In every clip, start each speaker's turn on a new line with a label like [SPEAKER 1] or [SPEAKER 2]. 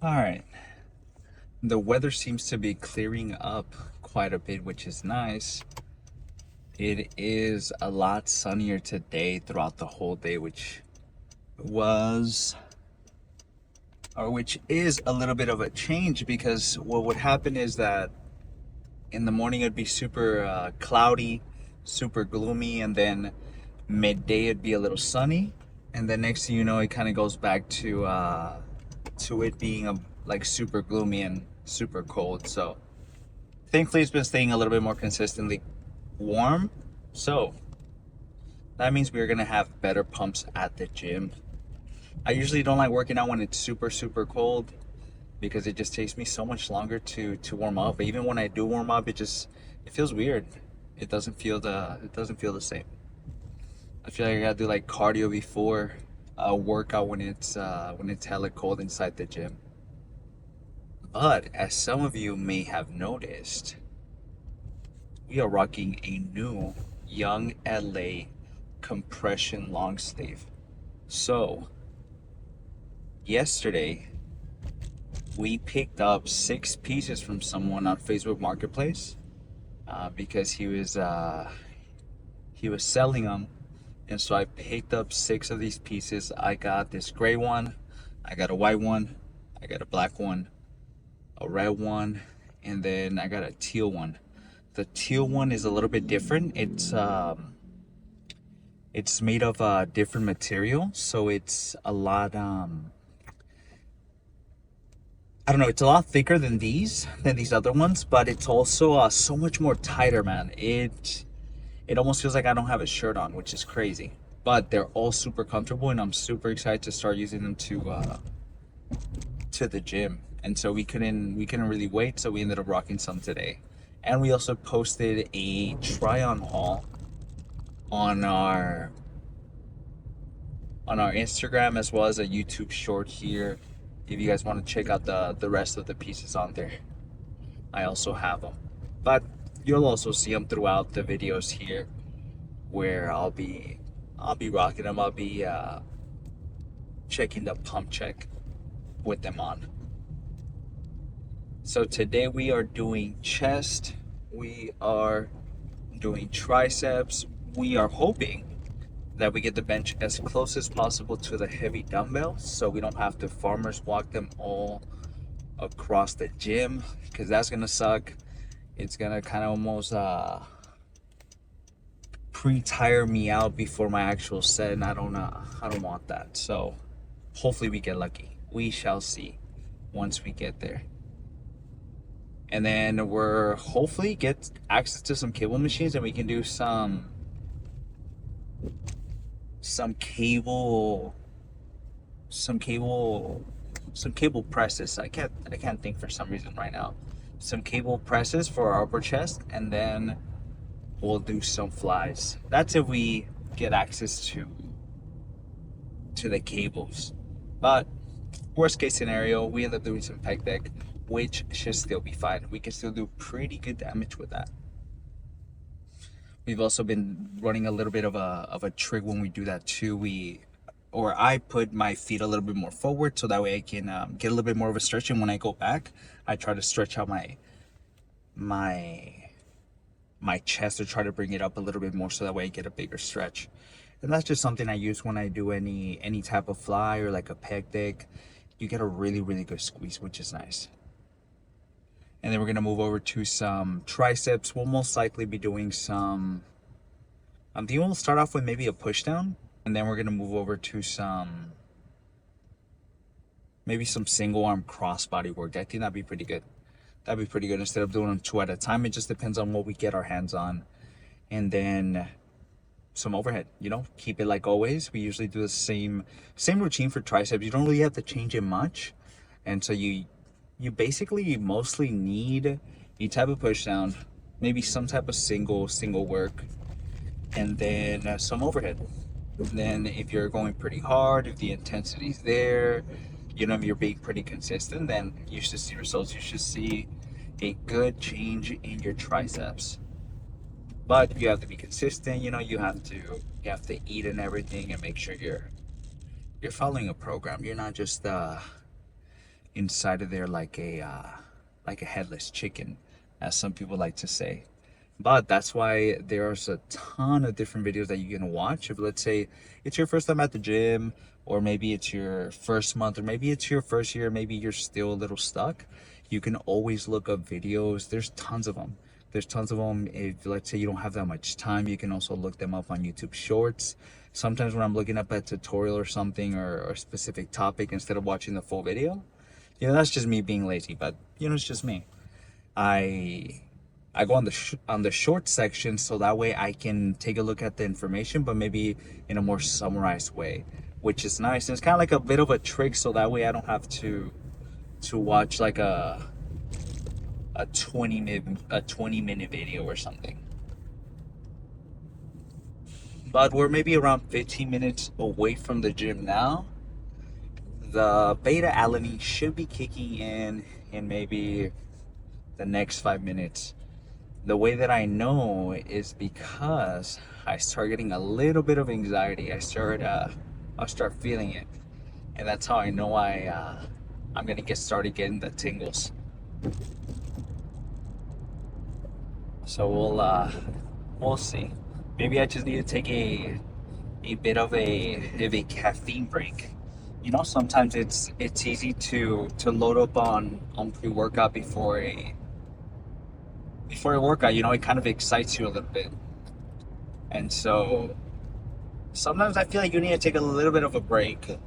[SPEAKER 1] All right. The weather seems to be clearing up quite a bit, which is nice. It is a lot sunnier today throughout the whole day, was which is a little bit of a change because what would happen is that in the morning it'd be super cloudy, super gloomy, and then midday it'd be a little sunny, and then next thing you know, it kind of goes back to it being like super gloomy and super cold. So thankfully, it's been staying a little bit more consistently warm. So that means we're gonna have better pumps at the gym. I usually don't like working out when it's super cold because it just takes me so much longer to warm up. Even when I do warm up, it feels weird. It doesn't feel the same. I feel like I gotta do like cardio before a workout when it's hella cold inside the gym. But as some of you may have noticed, we are rocking a new Young LA compression long sleeve. So, yesterday we picked up 6 pieces from someone on Facebook Marketplace because he was selling them, and so I picked up 6 of these pieces. I got this gray one, I got a white one, I got a black one, a red one, and then I got a teal one. The teal one is a little bit different. It's made of a different material, so it's a lot I don't know, it's a lot thicker than these other ones, but it's also so much more tighter, man. It almost feels like I don't have a shirt on, which is crazy. But they're all super comfortable, and I'm super excited to start using them to the gym. And so we couldn't really wait, so we ended up rocking some today. And we also posted a try-on haul on our Instagram, as well as a YouTube short here. If you guys want to check out the rest of the pieces on there, I also have them. But you'll also see them throughout the videos here, where I'll be rocking them. I'll be checking the pump check with them on. So today we are doing chest, we are doing triceps. We are hoping that we get the bench as close as possible to the heavy dumbbells so we don't have to farmers walk them all across the gym, because that's gonna suck. It's gonna kind of almost pre-tire me out before my actual set, and I don't want that. So hopefully we get lucky. We shall see once we get there. And then we're hopefully get access to some cable machines, and we can do some cable some cable some cable presses. I can't think for some reason right now. Some cable presses for our upper chest, and then we'll do some flies. That's if we get access to the cables. But worst case scenario, we end up doing some pec deck, which should still be fine. We can still do pretty good damage with that. We've also been running a little bit of a trick when we do that too. I put my feet a little bit more forward so that way I can get a little bit more of a stretch. And when I go back, I try to stretch out my my chest, to try to bring it up a little bit more so that way I get a bigger stretch. And that's just something I use when I do any type of fly or like a pec deck. You get a really good squeeze, which is nice. And then we're gonna move over to some triceps. We'll most likely be doing some. I think we'll start off with maybe a push down, and then we're gonna move over to maybe some single arm crossbody work. I think that'd be pretty good. That'd be pretty good instead of doing them two at a time. It just depends on what we get our hands on. And then some overhead, keep it like always. We usually do the same routine for triceps. You don't really have to change it much. And so you basically mostly need a type of push down, maybe some type of single work, and then some overhead. And then if you're going pretty hard, if the intensity's there, if you're being pretty consistent, then you should see results. You should see a good change in your triceps. But you have to be consistent. You have to eat and everything, and make sure you're following a program. You're not just inside of there like a headless chicken, as some people like to say. But that's why there's a ton of different videos that you can watch. If let's say it's your first time at the gym, or maybe it's your first month, or maybe it's your first year, maybe you're still a little stuck, you can always look up videos. There's tons of them. There's tons of them. If let's say you don't have that much time, you can also look them up on YouTube Shorts. Sometimes when I'm looking up a tutorial or something, or a specific topic, instead of watching the full video, that's just me being lazy, but it's just me. I I go on on the short section, so that way I can take a look at the information, but maybe in a more summarized way, which is nice. And it's kind of like a bit of a trick, so that way I don't have to watch like a 20-minute video or something. But we're maybe around 15 minutes away from the gym now. The beta alanine should be kicking in maybe the next 5 minutes. The way that I know is because I start getting a little bit of anxiety. I start feeling it, and that's how I know I'm gonna get started getting the tingles. So we'll see. Maybe I just need to take a bit of a caffeine break. Sometimes it's easy to load up on pre-workout before a workout. It kind of excites you a little bit, and so sometimes I feel like you need to take a little bit of a break.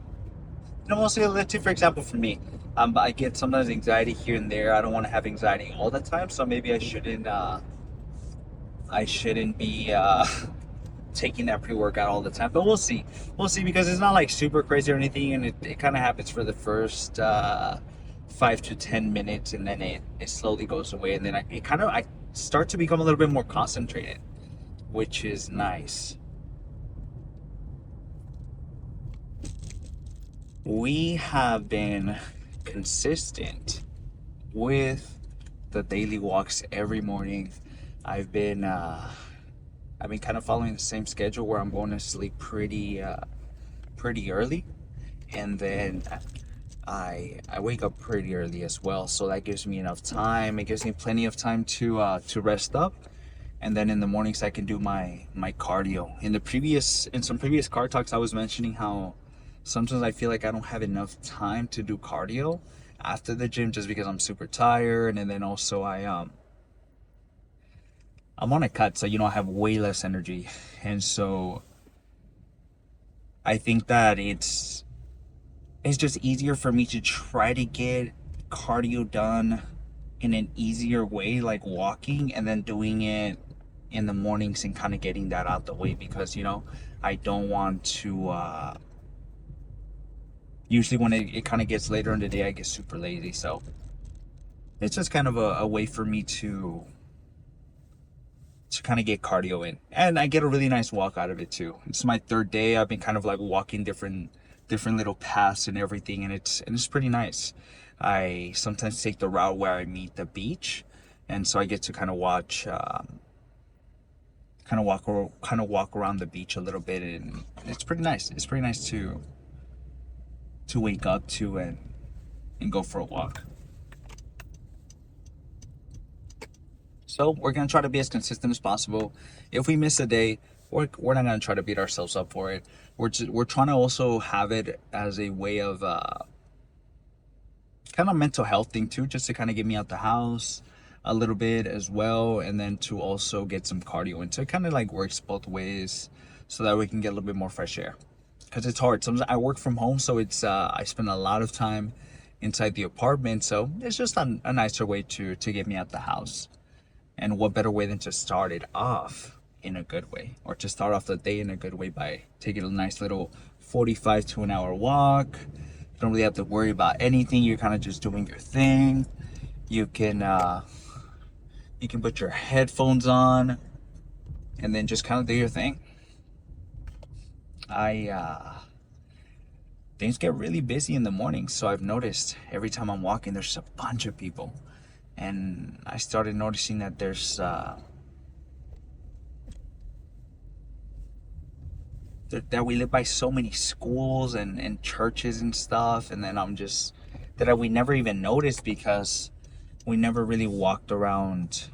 [SPEAKER 1] Mostly, let's say, for example, for me, I get sometimes anxiety here and there. I don't want to have anxiety all the time, so maybe I shouldn't be taking that pre-workout all the time. But we'll see, because it's not like super crazy or anything, and it kind of happens for the first 5 to 10 minutes, and then it slowly goes away, and then I start to become a little bit more concentrated, which is nice. We have been consistent with the daily walks every morning. I've been I've been kind of following the same schedule where I'm going to sleep pretty early, and then I wake up pretty early as well. So that gives me enough time. It gives me plenty of time to rest up, and then in the mornings I can do my cardio. In some previous car talks, I was mentioning how sometimes I feel like I don't have enough time to do cardio after the gym, just because I'm super tired, and then also I'm on a cut, so I have way less energy, and so I think that it's just easier for me to try to get cardio done in an easier way, like walking, and then doing it in the mornings and kind of getting that out the way, because I don't want to usually when it kind of gets later in the day, I get super lazy. So it's just kind of a way for me to kind of get cardio in, and I get a really nice walk out of it too. It's my third day. I've been kind of like walking different little paths and everything, and it's pretty nice. I sometimes take the route where I meet the beach, and so I get to kind of walk around the beach a little bit, and it's pretty nice. It's pretty nice to wake up to and go for a walk. So we're gonna try to be as consistent as possible. If we miss a day, we're not gonna try to beat ourselves up for it. We're trying to also have it as a way of kind of mental health thing too, just to kind of get me out the house a little bit as well, and then to also get some cardio in. So it kind of like works both ways, so that we can get a little bit more fresh air. Because it's hard. Sometimes I work from home, so it's I spend a lot of time inside the apartment, so it's just a nicer way to get me out the house. And what better way than to start it off in a good way, or to start off the day in a good way by taking a nice little 45 to an hour walk. You don't really have to worry about anything. You're kind of just doing your thing. You can put your headphones on and then just kind of do your thing. Things get really busy in the morning, so I've noticed every time I'm walking, there's a bunch of people, and I started noticing that that we live by so many schools and churches and stuff, and then I'm just that we never even noticed because we never really walked around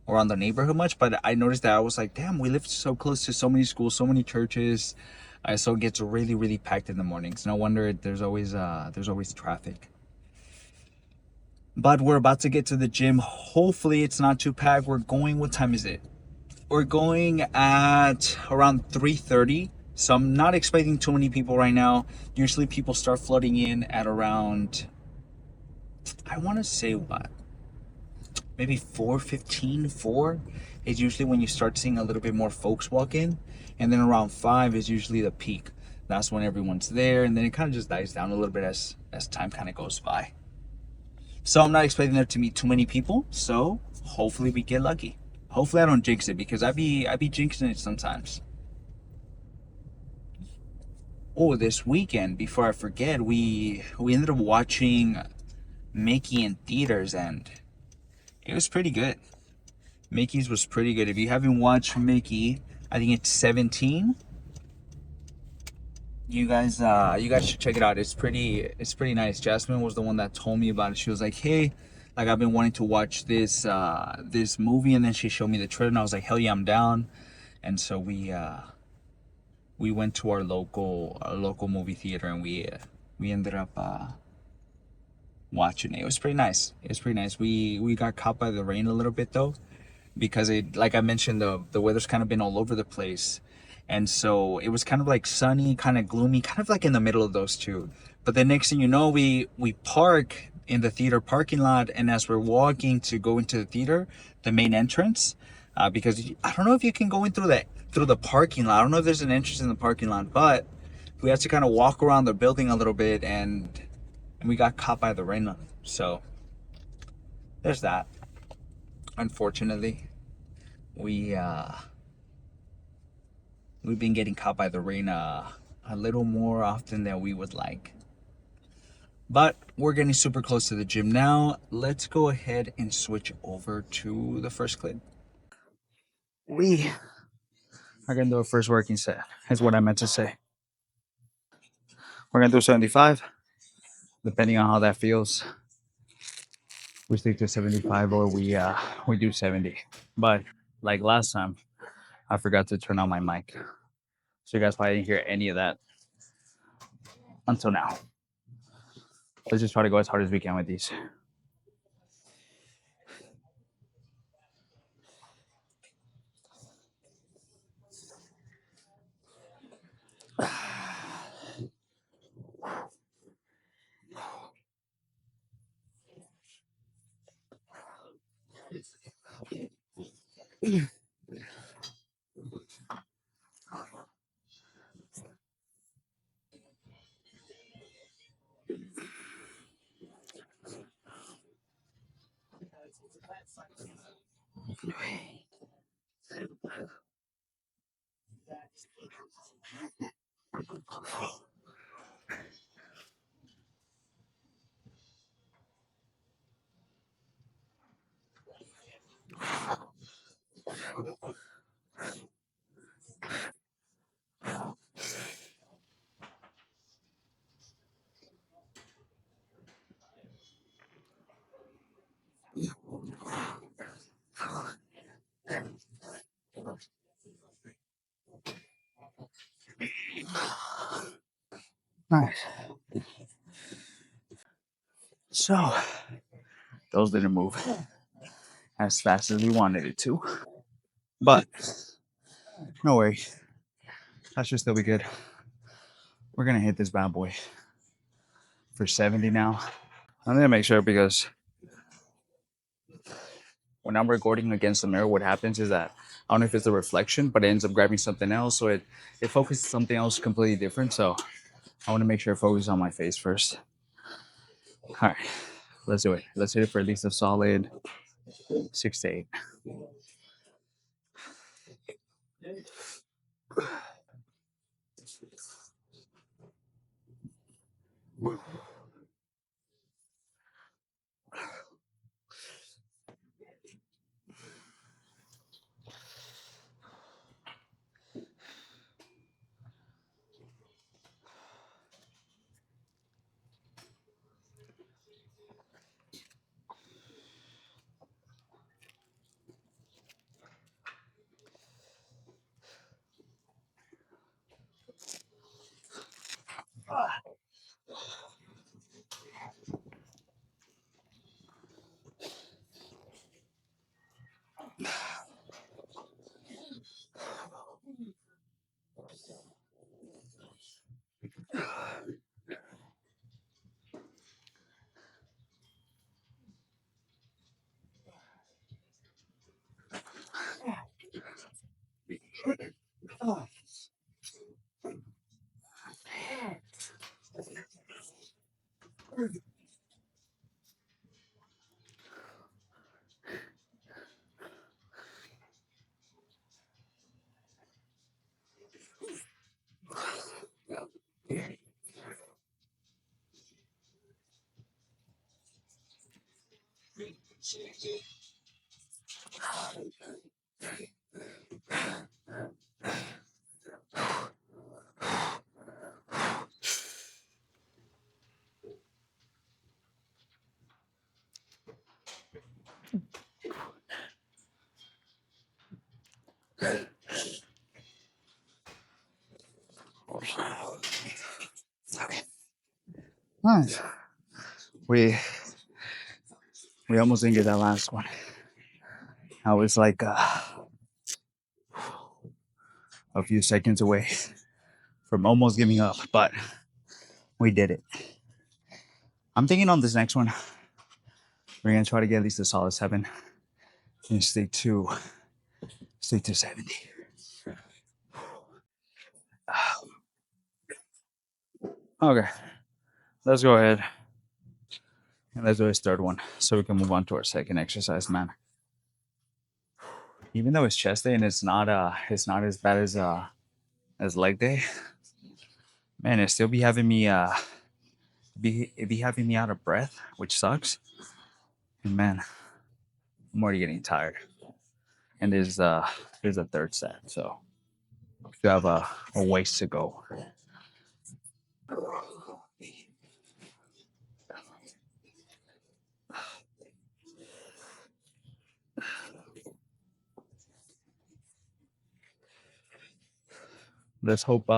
[SPEAKER 1] the neighborhood much. But I noticed that I was like, damn, we live so close to so many schools, so many churches. So it gets really, really packed in the mornings. No wonder there's always traffic. But we're about to get to the gym. Hopefully it's not too packed. We're going, what time is it? We're going at around 3:30. So I'm not expecting too many people right now. Usually people start flooding in at around, I want to say what? Maybe 4:15, 4 is usually when you start seeing a little bit more folks walk in. And then around 5 is usually the peak. That's when everyone's there, and then it kind of just dies down a little bit as time kind of goes by. So I'm not expecting there to meet too many people. So hopefully we get lucky. Hopefully I don't jinx it because I be jinxing it sometimes. Oh, this weekend, before I forget, we ended up watching Mickey in theaters, and it was pretty good. Mickey's was pretty good. If you haven't watched Mickey, I think it's 17. You guys should check it out. It's pretty nice. Jasmine was the one that told me about it. She was like, "Hey, like I've been wanting to watch this movie," and then she showed me the trailer, and I was like, "Hell yeah, I'm down." And so we went to our local movie theater, and we ended up watching it. It was pretty nice. It was pretty nice. We got caught by the rain a little bit though, because it, like I mentioned, the weather's kind of been all over the place. And so it was kind of like sunny, kind of gloomy, kind of like in the middle of those two. But the next thing you know, we park in the theater parking lot, and as we're walking to go into the theater, the main entrance, because I don't know if you can go in through the parking lot. I don't know if there's an entrance in the parking lot, but we had to kind of walk around the building a little bit, and we got caught by the rain. So there's that. Unfortunately, we we've been getting caught by the rain a little more often than we would like. But we're getting super close to the gym now. Let's go ahead and switch over to the first clip. We are gonna do a first working set, is what I meant to say. We're gonna do 75, depending on how that feels. We stick to 75 or we do 70. But like last time, I forgot to turn on my mic. So you guys probably didn't hear any of that until now. Let's just try to go as hard as we can with these. Nice. So those didn't move as fast as we wanted it to. But no worries. That should still be good. We're gonna hit this bad boy for 70 now. I'm gonna make sure because when I'm recording against the mirror, what happens is that I don't know if it's the reflection, but it ends up grabbing something else. So it focuses something else completely different. So I want to make sure it focuses on my face first. All right, let's do it. Let's hit it for at least a solid 6 to 8. Okay. Nice. We we almost didn't get that last one. I was like a few seconds away from almost giving up, but we did it. I'm thinking on this next one, we're gonna try to get at least a solid 7 and stay to 70. Okay, let's go ahead and let's do this third one so we can move on to our second exercise, man. Even though it's chest day and it's not as bad as leg day, man, it still be having me it be having me out of breath, which sucks. And man, I'm already getting tired. And there's a third set, so we still have a ways to go. Let's hope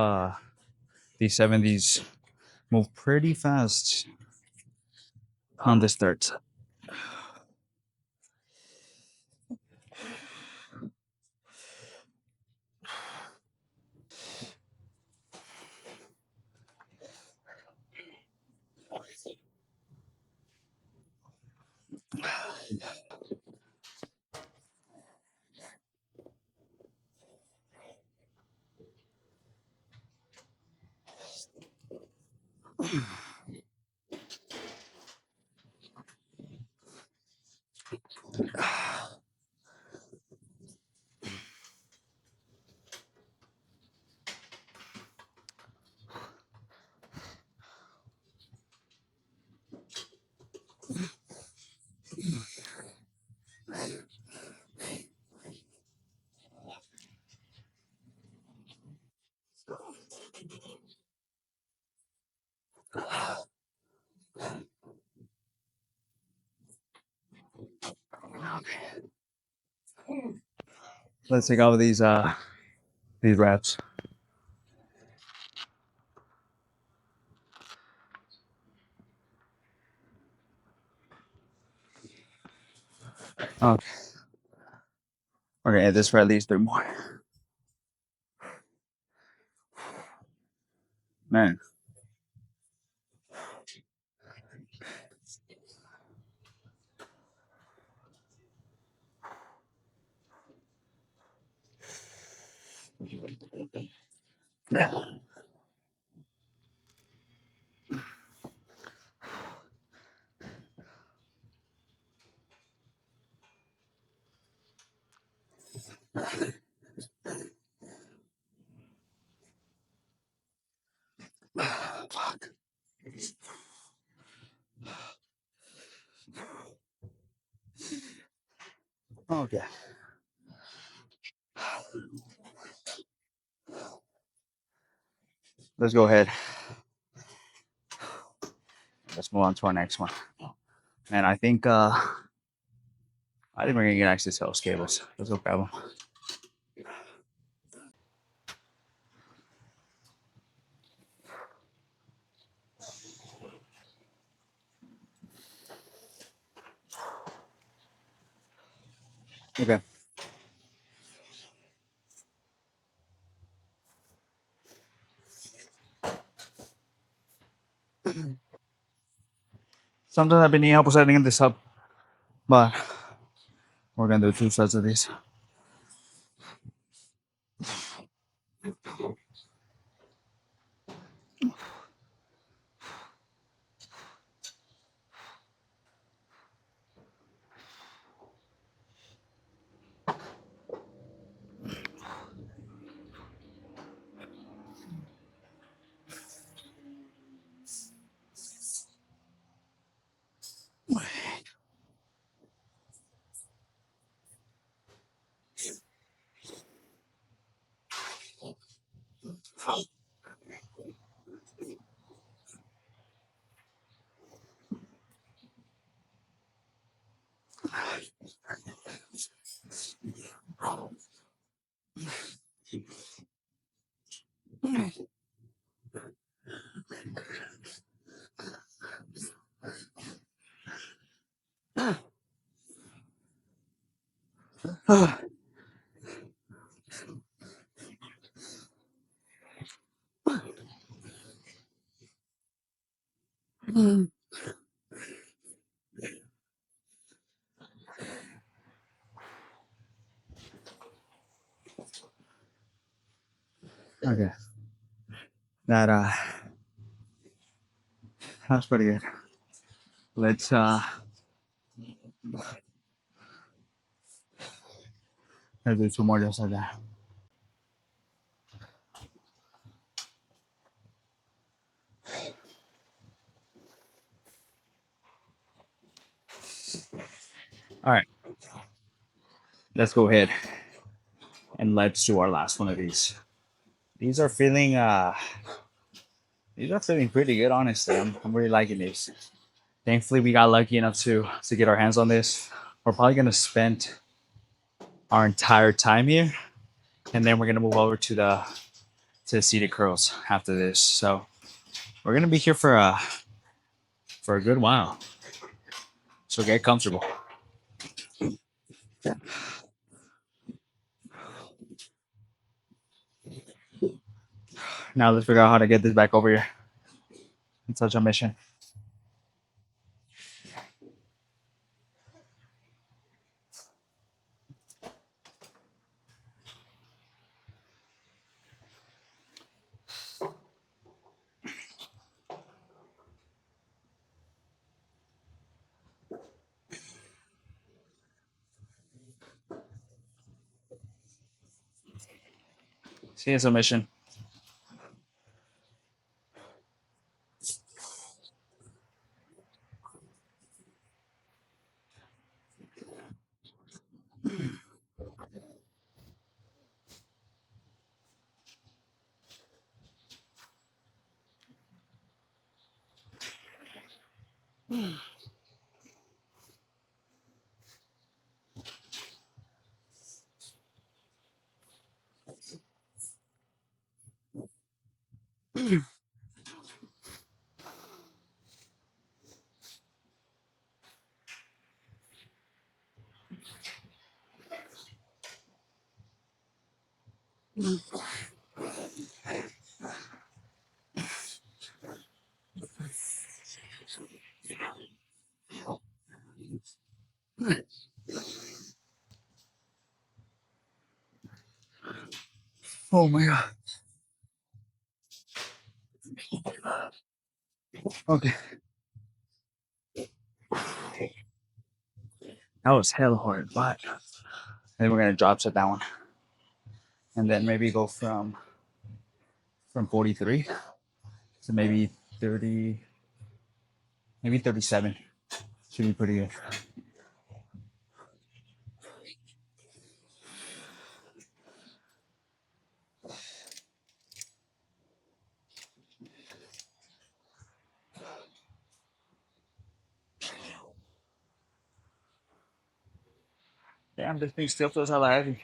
[SPEAKER 1] these 70s move pretty fast on this third set. Let's take all of these reps. Okay, we're gonna add this for at least 3 more. Man, fuck. Okay, let's go ahead. Let's move on to our next one. And I think we're gonna get access to those cables. Let's go grab them. Okay. Sometimes I've been needing help setting this up, but we're gonna do 2 sets of these. Okay. That that's pretty good. Let's do two more just like that. All right. Let's go ahead and let's do our last one of these. These are feeling pretty good, honestly. I'm really liking these. Thankfully we got lucky enough to get our hands on this. We're probably gonna spend our entire time here, and then we're gonna move over to the seated curls after this. So we're gonna be here for a good while. So get comfortable. Now let's figure out how to get this back over here. It's such a mission. See, it's a mission. Oh my god. Okay. That was hell hard, but then we're gonna drop set that one. And then maybe go from 43 to maybe 30, maybe 37. Should be pretty good. Damn, this thing still feels hella heavy.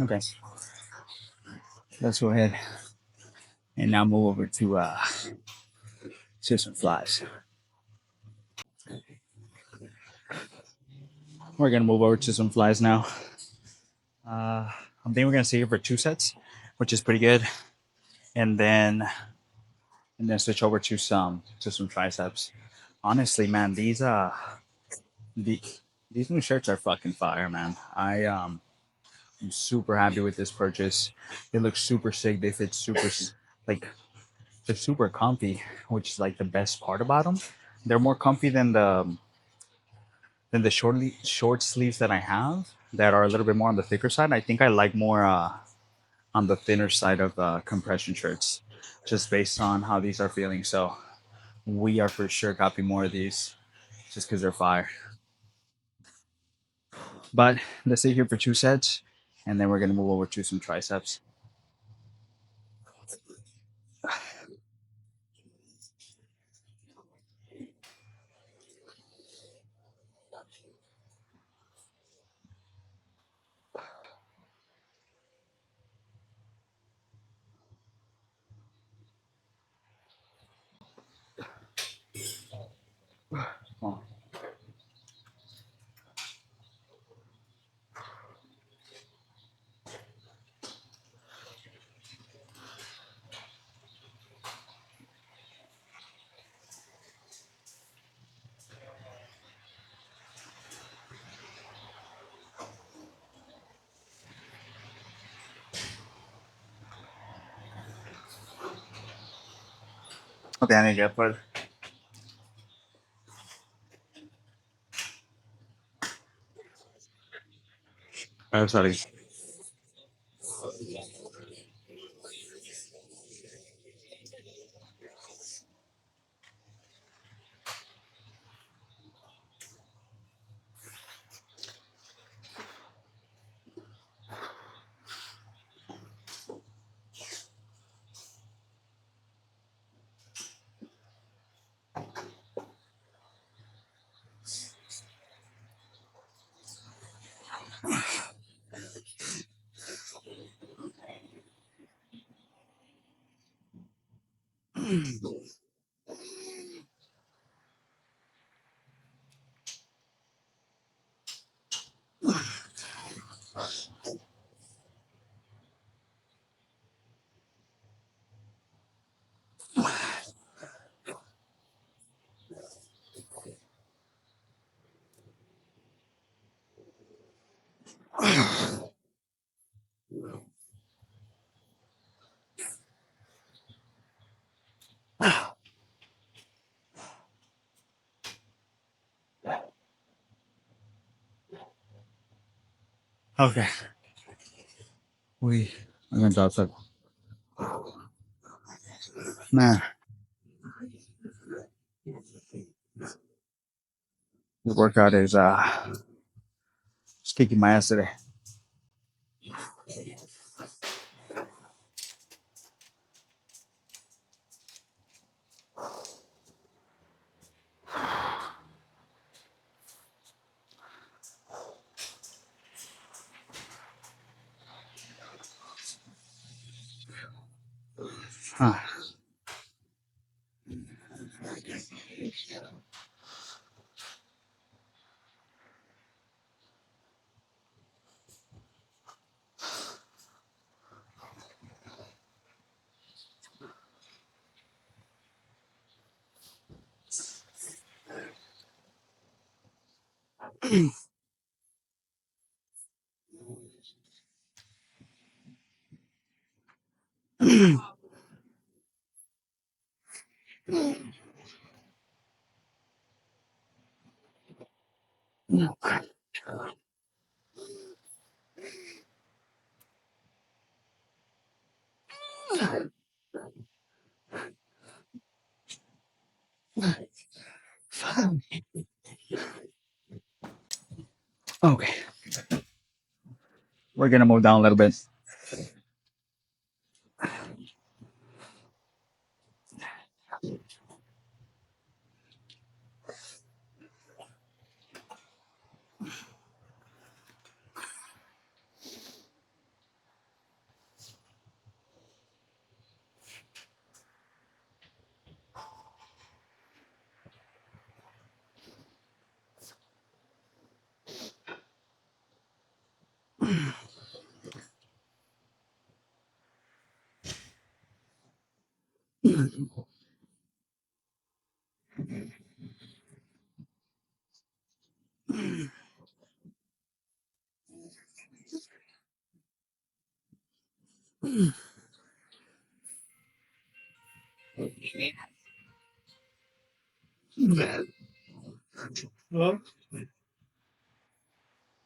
[SPEAKER 1] Okay, let's go ahead and now move over to some flies. We're gonna move over to some flies now. I think we're gonna stay here for 2 sets, which is pretty good, and then switch over to some triceps. Honestly, man, the, these new shirts are fucking fire, man. I'm super happy with this purchase. They look super sick. They fit like they're super comfy, which is like the best part about them. They're more comfy than the short sleeves that I have that are a little bit more on the thicker side. I think I like more on the thinner side of compression shirts, just based on how these are feeling. So we are for sure copying more of these just because they're fire. But let's stay here for 2 sets, and then we're gonna move over to some triceps. Oh, okay, I need to get further. I'm sorry. Okay, we I'm gonna drop that. Man, the workout is it's kicking my ass today. Huh. Okay, we're gonna move down a little bit.
[SPEAKER 2] Hello?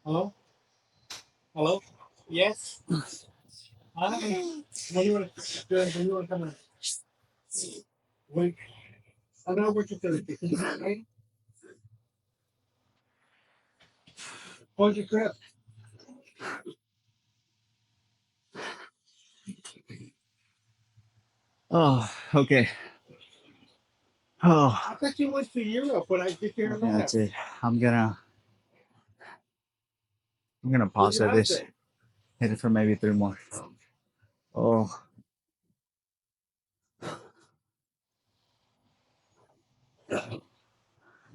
[SPEAKER 2] Hello? Hello? Yes? Huh? When you want to, when you want to come in? When, I'm not working Thursday. Can you come in? Hold your grip.
[SPEAKER 1] Oh, okay. Oh,
[SPEAKER 2] I thought you went to Europe when I get here in
[SPEAKER 1] okay, that's
[SPEAKER 2] America.
[SPEAKER 1] it. I'm gonna
[SPEAKER 2] Where's
[SPEAKER 1] pause
[SPEAKER 2] your
[SPEAKER 1] at this.
[SPEAKER 2] husband?
[SPEAKER 1] Hit it for maybe 3 more. Oh,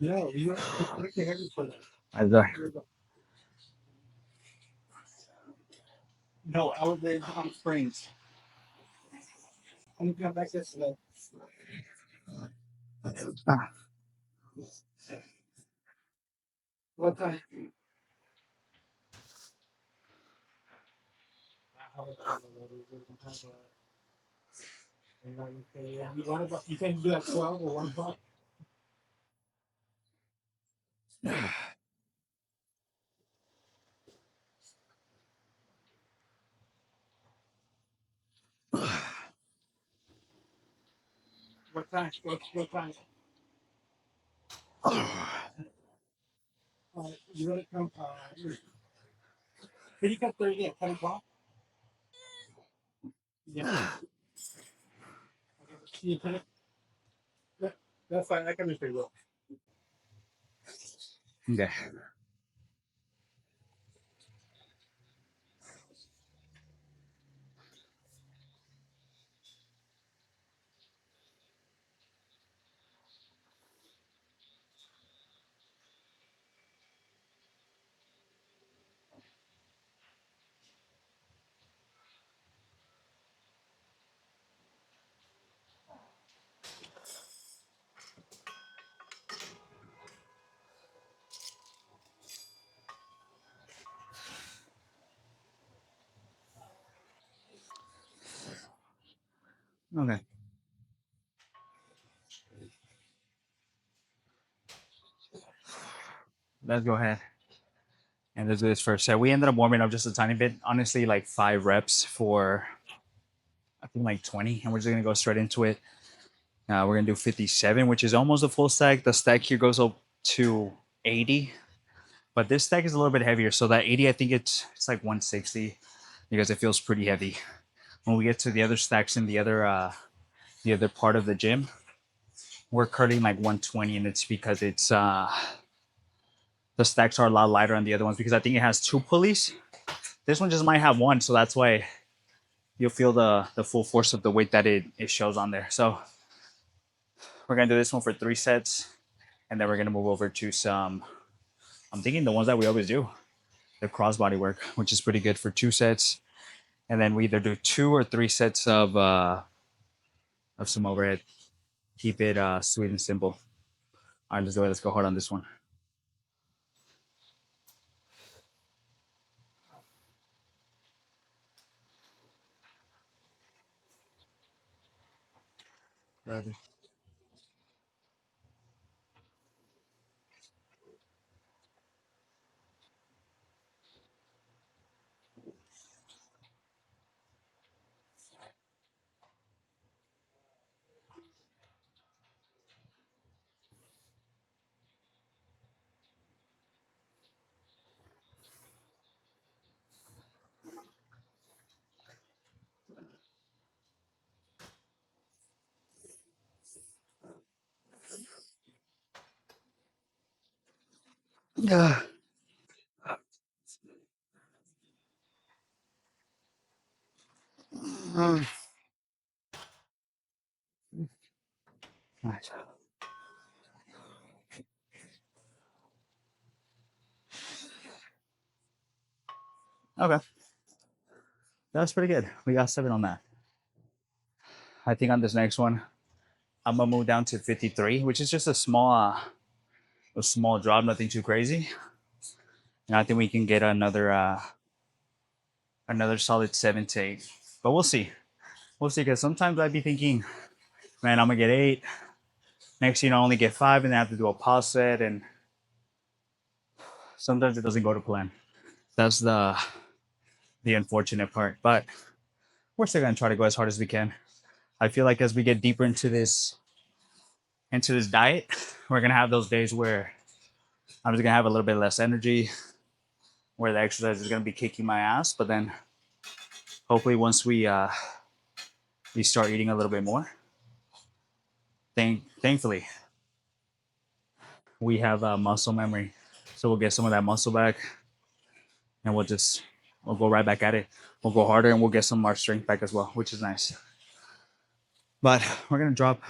[SPEAKER 2] No, you don't look at everything.
[SPEAKER 1] I there.
[SPEAKER 2] No, I was in Hamstrings. I'm gonna come back yesterday.
[SPEAKER 1] Ah,
[SPEAKER 2] What time? You can do that 12 or 1 o'clock? What time? What time? You want to come? Can you come Thursday at 10 o'clock? Yeah. Can you come? Yeah, that's fine. I can just say look.
[SPEAKER 1] okay. Okay. Let's go ahead and let's do this first. So we ended up warming up just a tiny bit. Honestly, like 5 reps for I think like 20, and we're just gonna go straight into it. We're gonna do 57, which is almost a full stack. The stack here goes up to 80, but this stack is a little bit heavier. So that 80, I think it's like 160 because it feels pretty heavy. When we get to the other stacks in the other part of the gym, we're curling like 120, and it's because it's the stacks are a lot lighter on the other ones because I think it has 2 pulleys. This one just might have one, so that's why you'll feel the full force of the weight that it shows on there. So we're gonna do this one for 3 sets, and then we're gonna move over to some. I'm thinking the ones that we always do, the crossbody work, which is pretty good for 2 sets, and then we either do 2 or 3 sets of some overhead. Keep it sweet and simple. All right, let's go. Let's go hard on this one. Brother. Yeah. Nice. Okay, that's pretty good. We got 7 on that. I think on this next one, I'm gonna move down to 53, which is just a small drop, nothing too crazy. And I think we can get another solid 7 to 8. But we'll see. We'll see. Because sometimes I'd be thinking, man, I'm gonna get 8. Next, I only get 5, and then I have to do a pause set, and sometimes it doesn't go to plan. That's the unfortunate part. But we're still gonna try to go as hard as we can. I feel like as we get deeper into this diet, we're gonna have those days where I'm just gonna have a little bit less energy, where the exercise is gonna be kicking my ass. But then hopefully once we start eating a little bit more, thankfully we have muscle memory, so we'll get some of that muscle back, and we'll go right back at it. We'll go harder, and we'll get some of our strength back as well, which is nice. But we're gonna drop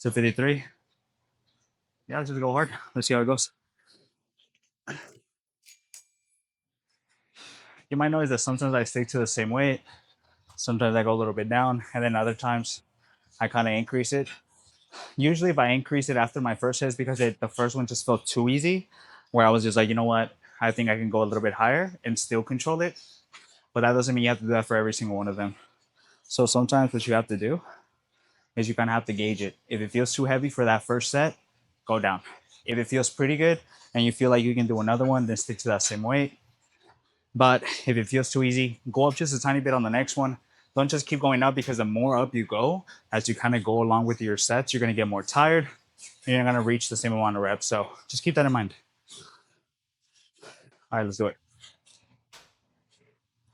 [SPEAKER 1] to 53. Yeah, let's just go hard. Let's see how it goes. You might notice that sometimes I stick to the same weight. Sometimes I go a little bit down, and then other times I kind of increase it. Usually, if I increase it after my first set, it's because the first one just felt too easy, where I was just like, you know what, I think I can go a little bit higher and still control it. But that doesn't mean you have to do that for every single one of them. So sometimes what you have to do is you kind of have to gauge it. If it feels too heavy for that first set, go down. If it feels pretty good and you feel like you can do another one, then stick to that same weight. But if it feels too easy, go up just a tiny bit on the next one. Don't just keep going up, because the more up you go, as you kind of go along with your sets, you're going to get more tired and you're not going to reach the same amount of reps. So just keep that in mind. All right, let's do it.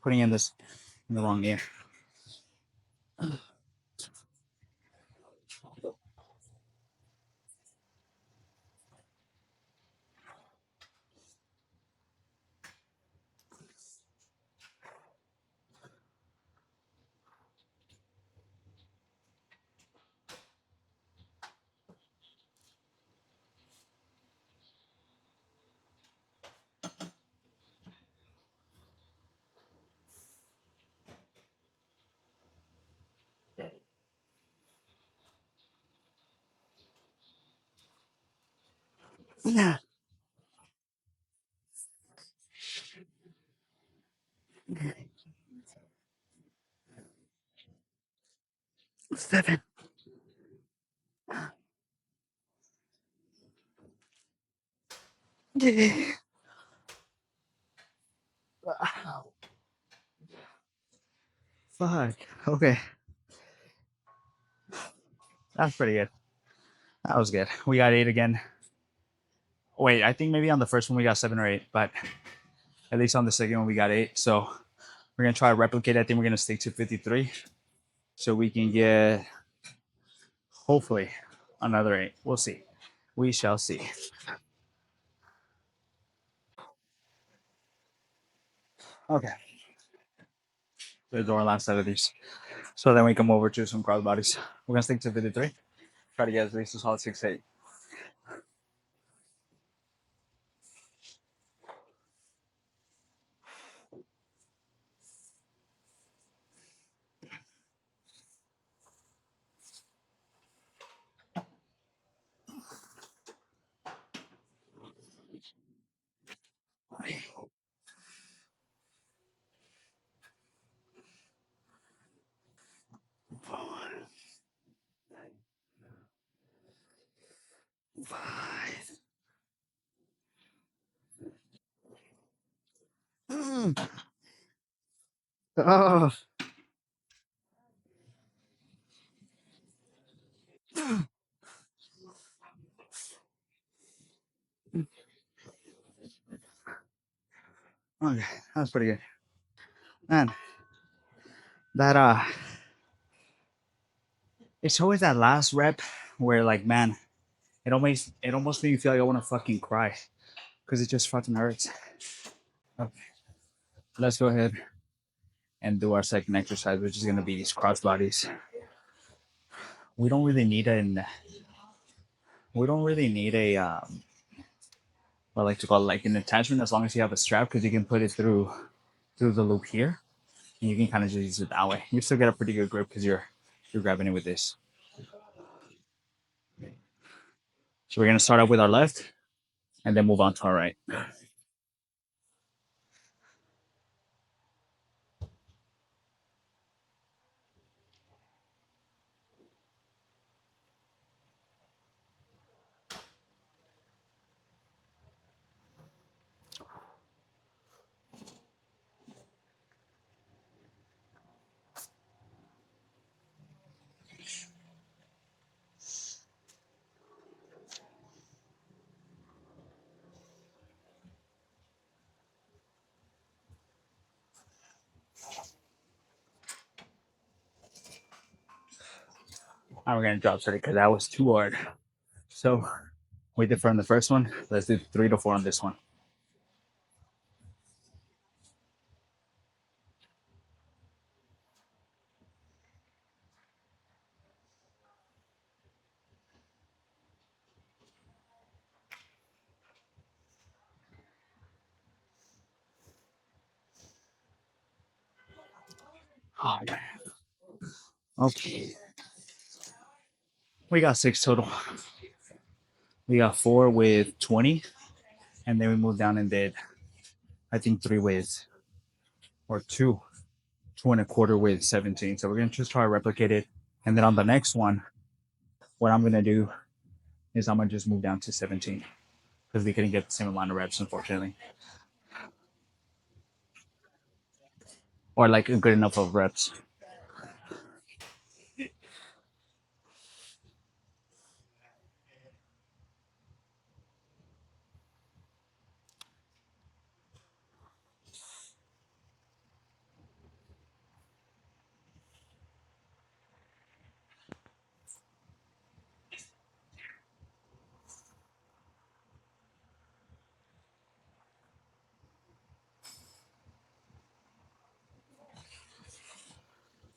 [SPEAKER 1] Putting in this in the wrong ear. Yeah. 7. Fuck. Okay. That's pretty good. That was good. We got 8 again. Wait, I think maybe on the first one we got 7 or 8, but at least on the second one we got 8. So we're gonna try to replicate. I think we're gonna stick to 53, so we can get hopefully another 8. We'll see. We shall see. Okay. Let's do our last set of these. So then we come over to some cross bodies. We're gonna stick to 53. Try to get at least a solid 6 8. Oh. Okay, that's pretty good. Man, that it's always that last rep where, like, man, it almost makes me feel like I want to fucking cry, because it just fucking hurts. Okay, let's go ahead and do our second exercise, which is gonna be these cross bodies. We don't really need an we don't really need a what I like to call it, like an attachment, as long as you have a strap, because you can put it through the loop here, and you can kind of just use it that way. You still get a pretty good grip because you're you're grabbing it with this. So we're gonna start off with our left and then move on to our right. Now we're gonna drop set it because that was too hard. So we did from the first one. Let's do 3 to 4 on this one. Oh man. Okay. We got 6 total. We got 4 with 20, and then we moved down and did, I think, 3 with, or 2, 2 and a quarter with 17. So we're gonna just try to replicate it. And then on the next one, what I'm gonna do is I'm gonna just move down to 17 because we couldn't get the same amount of reps, unfortunately, or like a good enough of reps.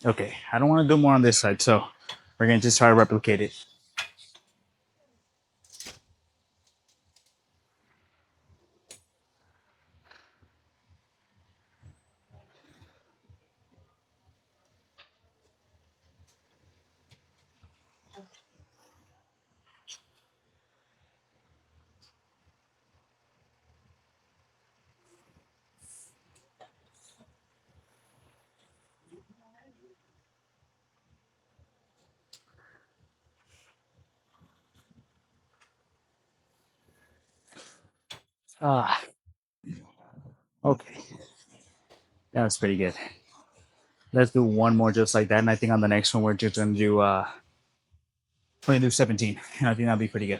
[SPEAKER 1] Okay, I don't want to do more on this side, so we're gonna just try to replicate it. Ah, okay, that was pretty good. Let's do one more just like that, and I think on the next one we're just gonna do 17, and I think that'll be pretty good.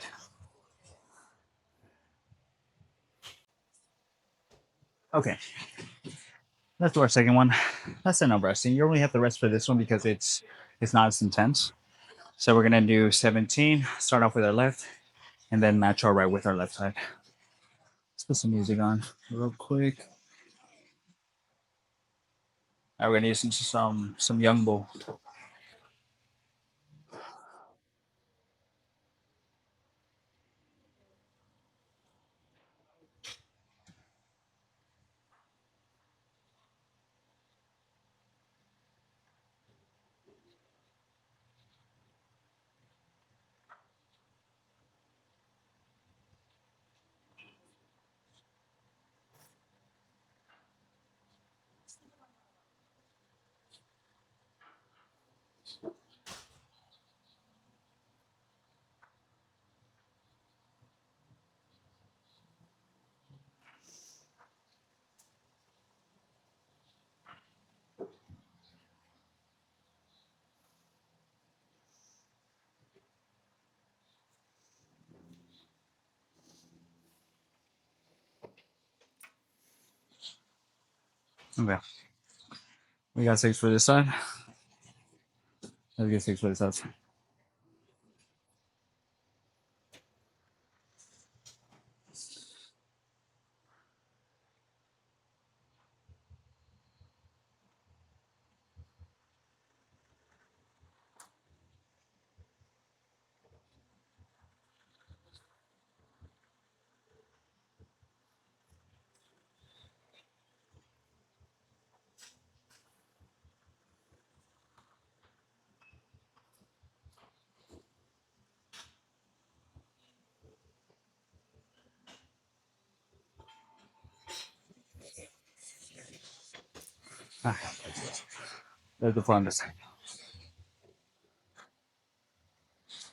[SPEAKER 1] Okay, let's do our second one. That's enough resting. You only have to rest for this one because it's not as intense. So we're gonna do 17. Start off with our left, and then match our right with our left side. Let's put some music on real quick. Now we're gonna use some Young Bull. Okay, we got 6 for this side. Let's get 6 for this side. Ah, there's the front this side.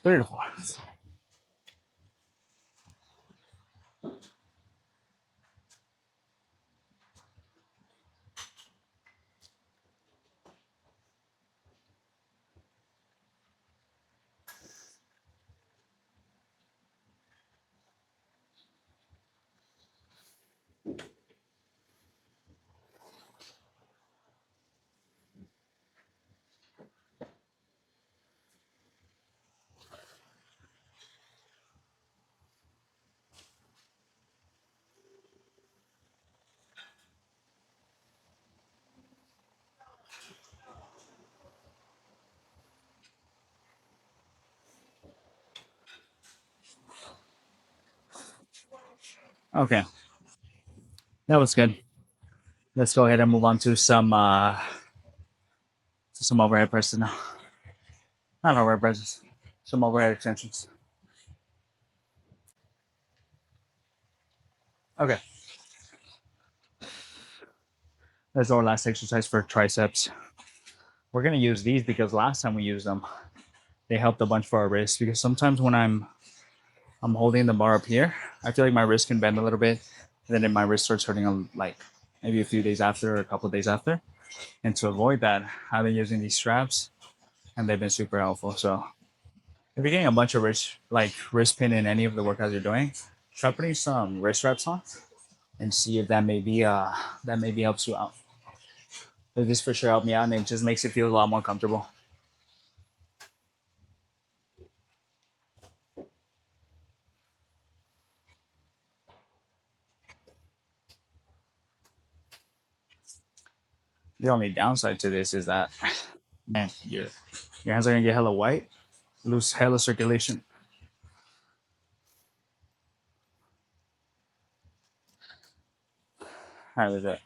[SPEAKER 1] 3 to 4. Okay, that was good. Let's go ahead and move on to some overhead presses now. Not overhead presses, some overhead extensions. Okay, that's our last exercise for triceps. We're gonna use these because last time we used them, they helped a bunch for our wrists. Because sometimes when I'm holding the bar up here, I feel like my wrist can bend a little bit, and then my wrist starts hurting like maybe a few days after or a couple of days after. And to avoid that, I've been using these straps, and they've been super helpful. So if you're getting a bunch of wrist pain in any of the workouts you're doing, try putting some wrist straps on and see if that maybe helps you out. This for sure helped me out, and it just makes it feel a lot more comfortable. The only downside to this is that, man, your hands are gonna get hella white, lose hella circulation. How is that?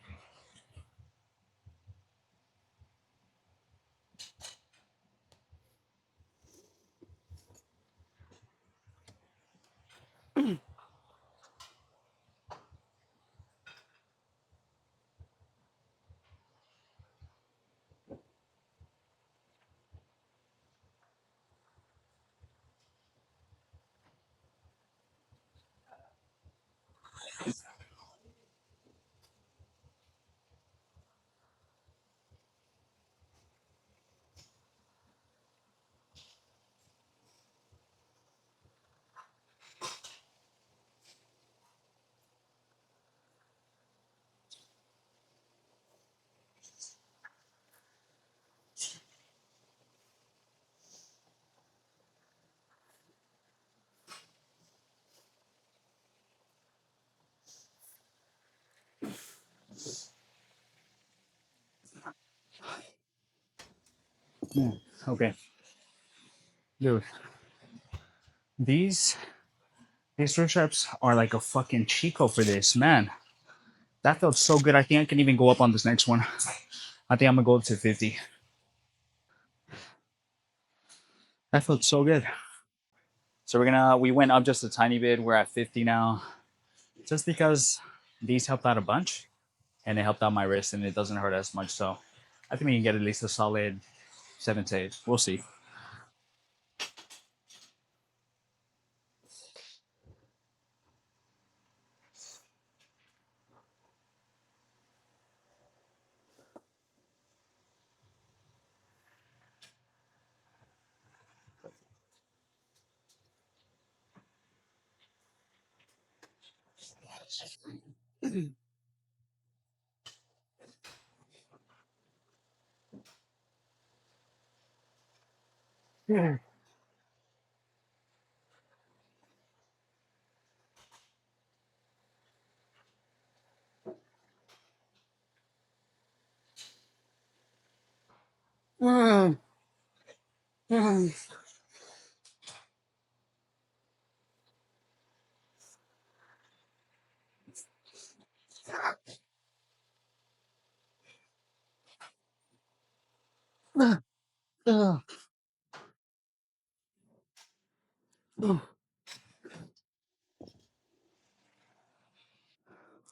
[SPEAKER 1] Yeah. Okay, dude, these these wrist straps are like a fucking chico for this, man. That felt so good. I think I can even go up on this next one. I think I'm gonna go up to 50. That felt so good. So we went up just a tiny bit. We're at 50 now, just because these helped out a bunch, and it helped out my wrist, and it doesn't hurt as much. So I think we can get at least a solid 7 to 8. We'll see.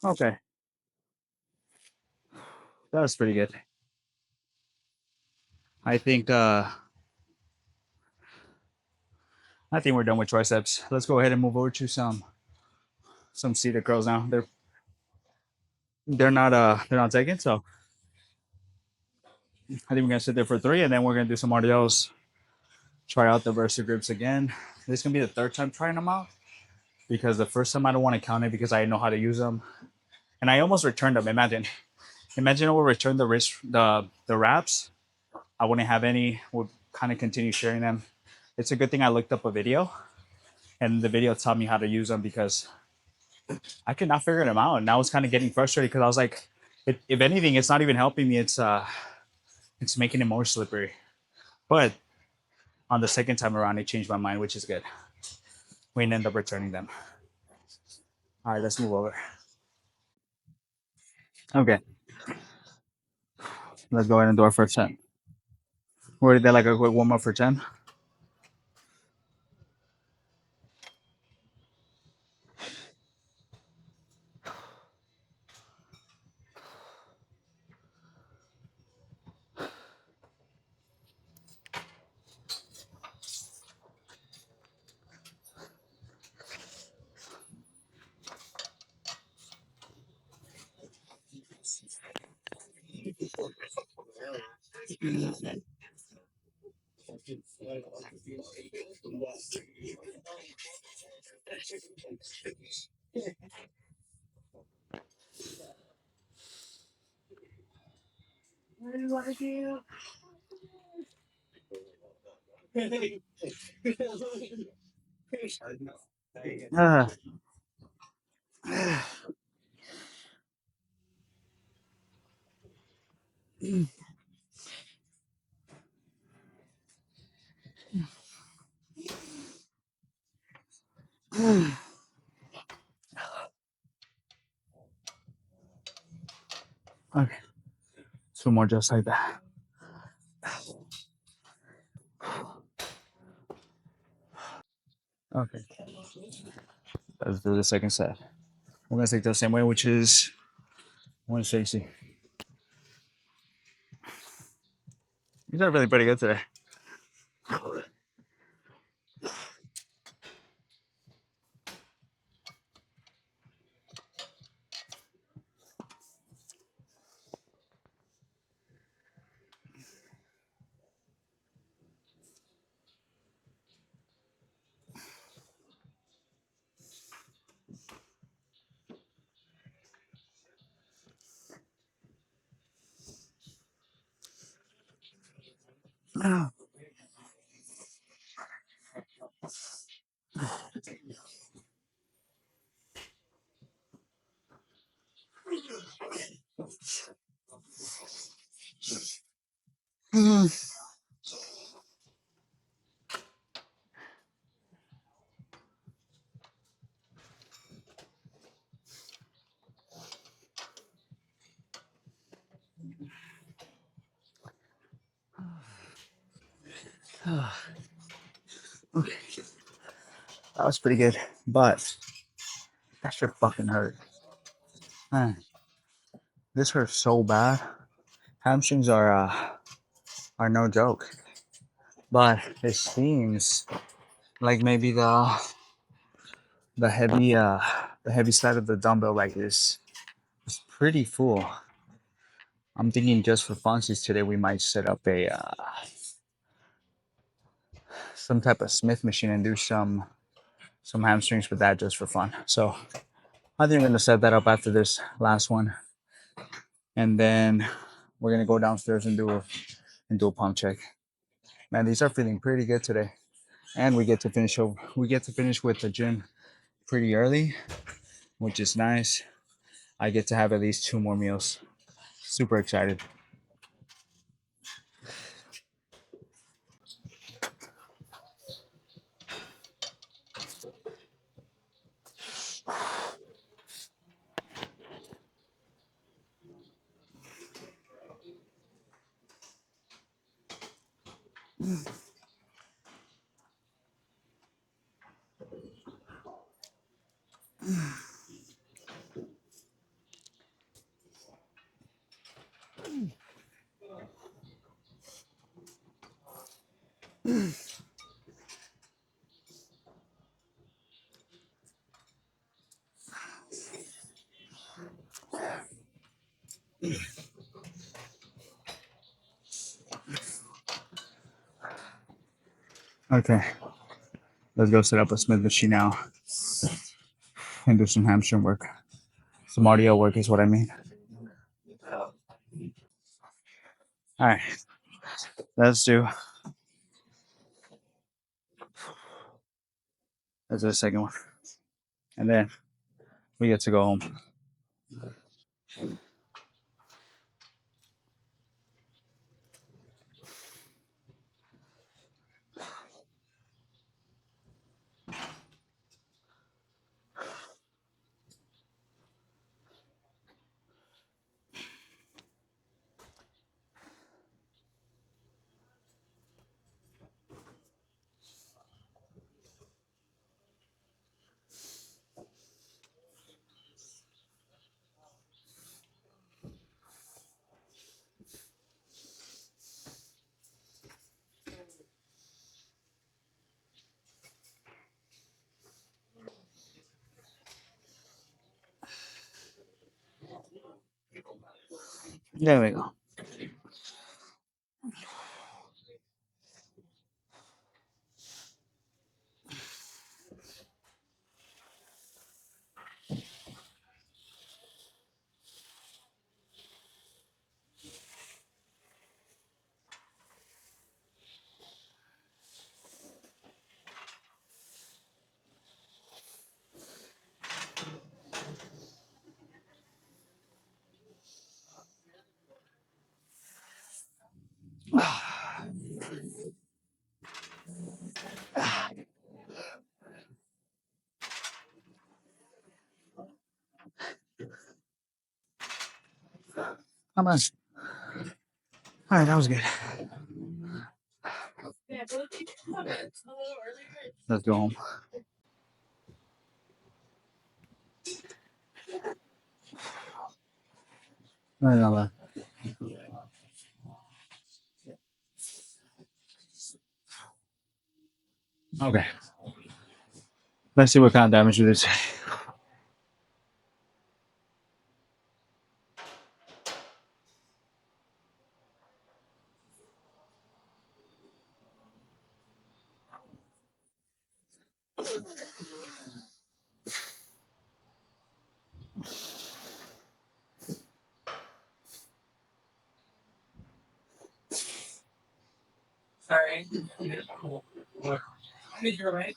[SPEAKER 1] Okay, that was pretty good. I think uh I think we're done with triceps. Let's go ahead and move over to some seated curls now. They're not taken, so I think we're gonna sit there for three, and then we're gonna do some RDLs. Try out the Versa grips again. This is gonna be the third time trying them out because the first time I don't want to count it because I know how to use them, and I almost returned them. Imagine I would return the wraps. I wouldn't have any. Would kind of continue sharing them. It's a good thing I looked up a video, and the video taught me how to use them because I could not figure them out, and I was kind of getting frustrated because I was like, if anything, it's not even helping me. It's making it more slippery. But on the second time around, it changed my mind, which is good. We didn't end up returning them. All right, let's move over. Okay, let's go ahead and do our first set. We're did like a quick warm up for 10. Ah, okay, two more just like that. Okay, let's do the second set. We're gonna take the same way, which is 160. These are really pretty good today. Okay, that was pretty good, but that sure fucking hurt. Man, this hurts so bad. Hamstrings are no joke, but it seems like maybe the heavy the heavy side of the dumbbell like is pretty full. I'm thinking just for funsies today we might set up a some type of Smith machine and do some hamstrings with that just for fun. So I think I'm gonna set that up after this last one, and then we're gonna go downstairs and do a pump check. Man, these are feeling pretty good today, and we get to finish with the gym pretty early, which is nice. I get to have at least two more meals. Super excited. Okay, let's go set up a Smith machine now and do some hamstring work. Some RDL work is what I mean. All right, let's do. Let's do the second one, and then we get to go home. There we go. Come on. All right, that was good. Let's go home. Right on left. Okay. Let's see what kind of damage it is.
[SPEAKER 2] Sorry. Did you right?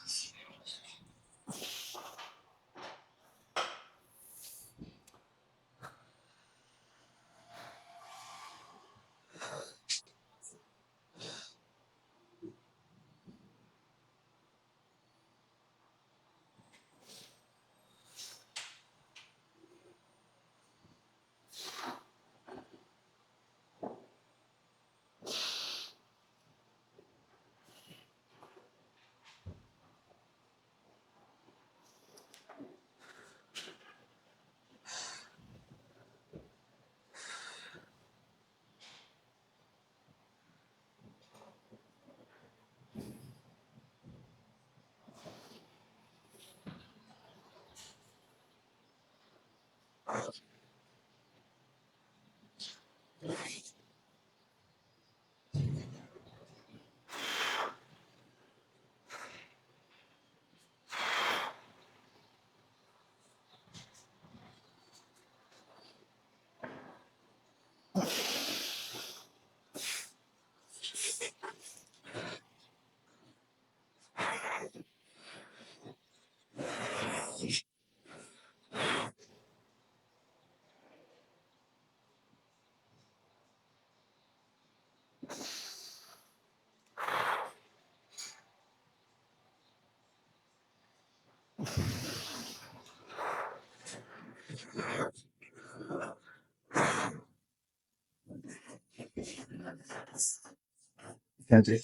[SPEAKER 1] That's it.